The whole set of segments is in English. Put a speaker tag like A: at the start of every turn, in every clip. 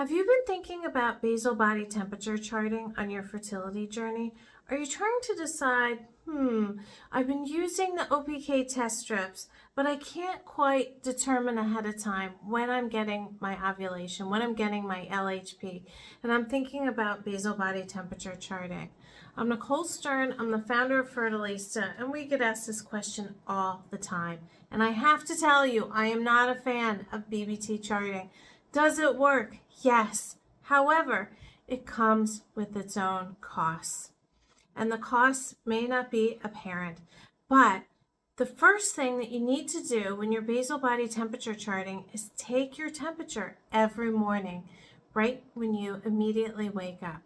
A: Have you been thinking about basal body temperature charting on your fertility journey? Are you trying to decide, I've been using the OPK test strips, but I can't quite determine ahead of time when I'm getting my ovulation, when I'm getting my LHP, and I'm thinking about basal body temperature charting. I'm Nicole Stern, I'm the founder of Fertilista, and we get asked this question all the time. And I have to tell you, I am not a fan of BBT charting. Does it work? Yes. However, it comes with its own costs. And the costs may not be apparent, but the first thing that you need to do when you're basal body temperature charting is take your temperature every morning, right when you immediately wake up.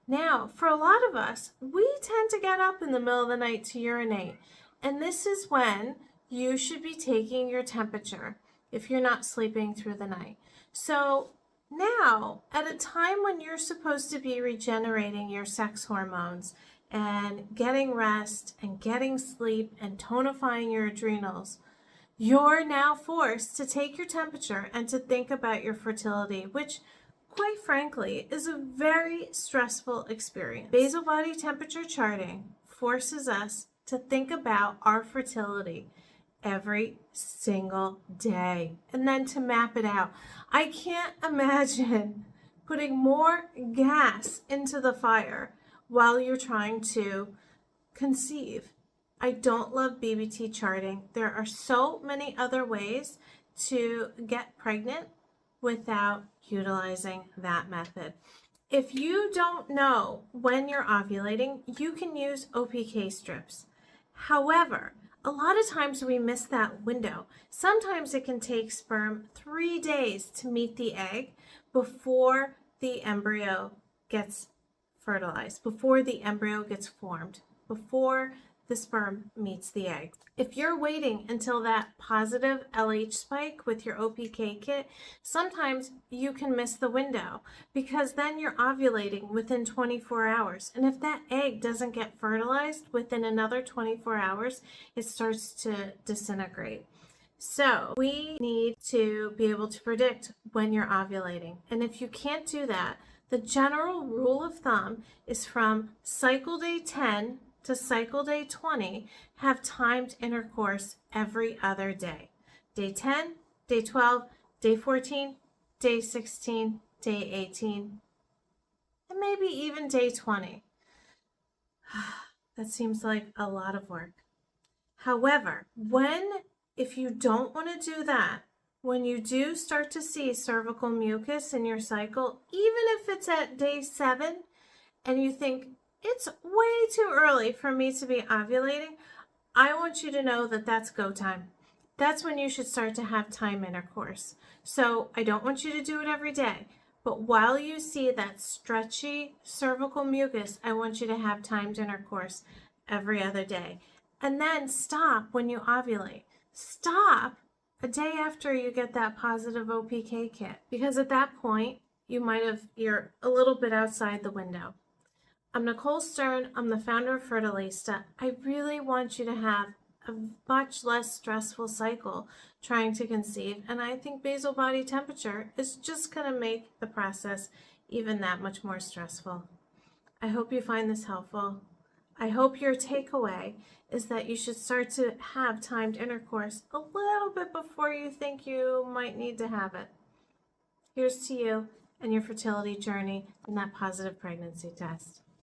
A: Now, for a lot of us, we tend to get up in the middle of the night to urinate, and this is when you should be taking your temperature if you're not sleeping through the night. So now, at a time when you're supposed to be regenerating your sex hormones and getting rest and getting sleep and tonifying your adrenals, you're now forced to take your temperature and to think about your fertility, which quite frankly is a very stressful experience. Basal body temperature charting forces us to think about our fertility every single day and then to map it out. I can't imagine putting more gas into the fire while you're trying to conceive. I don't love BBT charting. There are so many other ways to get pregnant without utilizing that method. If you don't know when you're ovulating, you can use OPK strips. However, a lot of times we miss that window. Sometimes it can take sperm 3 days to meet the egg before the embryo gets fertilized, before the embryo gets formed, before the sperm meets the egg. If you're waiting until that positive LH spike with your OPK kit, sometimes you can miss the window because then you're ovulating within 24 hours. And if that egg doesn't get fertilized within another 24 hours, it starts to disintegrate. So we need to be able to predict when you're ovulating. And if you can't do that, the general rule of thumb is from cycle day 10 to cycle day 20, have timed intercourse every other day. Day 10, day 12, day 14, day 16, day 18, and maybe even day 20. That seems like a lot of work. However, if you don't want to do that, when you do start to see cervical mucus in your cycle, even if it's at day 7 and you think, it's way too early for me to be ovulating, I want you to know that that's go time. That's when you should start to have time intercourse. So I don't want you to do it every day, but while you see that stretchy cervical mucus, I want you to have timed intercourse every other day. And then stop when you ovulate. Stop a day after you get that positive OPK kit, because at that point, you're a little bit outside the window. I'm Nicole Stern. I'm the founder of Fertilista. I really want you to have a much less stressful cycle trying to conceive, and I think basal body temperature is just going to make the process even that much more stressful. I hope you find this helpful. I hope your takeaway is that you should start to have timed intercourse a little bit before you think you might need to have it. Here's to you and your fertility journey and that positive pregnancy test.